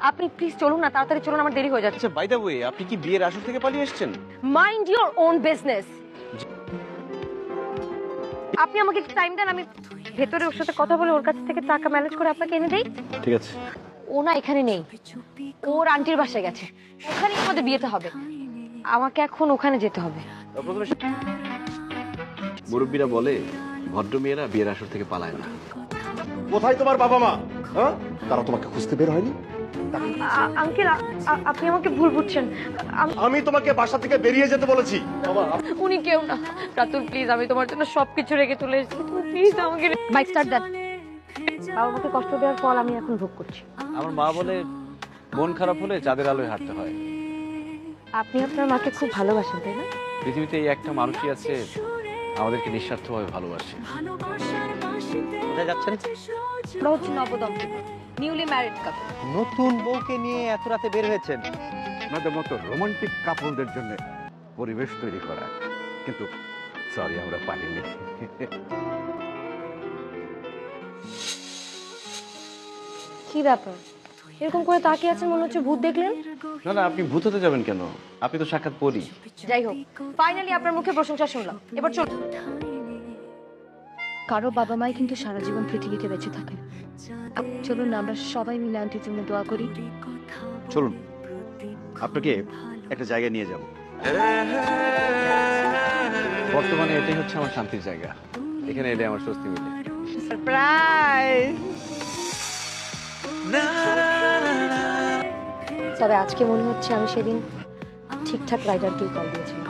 আপনি প্লিজ চলুন না, তাড়াতাড়ি চলুন, আমার দেরি হয়ে যাচ্ছে। আচ্ছা বাই দ্য ওয়ে, আপনি কি বিয়ের আসর থেকে পালিয়ে এসেছেন? Mind your own business. আপনি আমাকে একটু টাইম দেন, আমি ভেতরে ওর সাথে কথা বলে ওর কাছ থেকে টাকা ম্যানেজ করে আপনাকে এনে দেই। ঠিক আছে। ও না এখানে নেই, ওর আন্টির বাসায় গেছে, ওখানেই আমাদের বিয়েতে হবে। আমাকে এখন ওখানে যেতে হবে। প্রথমে মুরব্বীরা বলে ভদ্র মেয়েরা বিয়ের আসর থেকে পালায় না। কোথায় তোমার বাবা মা? হ্যাঁ, তারা তোমাকে খুঁজতে বের হয়নি? আঙ্কেল, আপনি আমাকে ভুল বুঝছেন। আমি তোমাকে বাসা থেকে বেরিয়ে যেতে বলেছি। উনি কেউ না। রাতুল প্লিজ, আমি তোমার জন্য সবকিছু রেখে চলে এসেছি, তুমি প্লিজ আমাকে বাইক স্টার্ট দেন। বাবা মাকে কষ্ট দেওয়ার ফল আমি এখন ভোগ করছি। আমার মা বলে মন খারাপ হলে চাঁদের আলোয় হাঁটতে হয়। আপনি আপনার মাকে খুব ভালোবাসেন, তাই না? পৃথিবীতে এই একটা মানুষই আছে আমাদেরকে নিঃস্বার্থভাবে ভালোবাসে। কোথায় যাচ্ছেন? ওরা হচ্ছে নবদম্পতি, নিউলি ম্যারিড কাপল। নতুন বউকে নিয়ে এত রাতে বের হয়েছেন? আপনাদের মতো রোমান্টিক কাপলদের জন্য পরিবেশ তৈরি করা, কিন্তু সরি আমরা পারিনি। কি ব্যাপার এরকম করে তাকিয়ে আছেন, মনে হচ্ছে ভূত দেখলেন? না না, আপনি ভূত হতে যাবেন কেন? আপনি তো সাক্ষাৎ পড়ি। যাই হোক, ফাইনালি আপনার মুখে প্রশংসা শুনলাম, এবার চলুন। কারো বাবা মাই কিন্তু সারা জীবন পৃথিবীতে বেঁচে থাকে। চলুন না আমরা সবাই মিলে আন্টির জন্য দোয়া করি। চলুন, আপনাকে একটা জায়গায় নিয়ে যাব। বর্তমানে এটাই হচ্ছে আমার শান্তির জায়গা, এখানে এলে আমার স্বস্তি মিলে। সারপ্রাইজ। তবে আজকে মনে হচ্ছে আমি সেদিন ঠিকঠাক রাইডারকেই কল দিয়েছিলাম।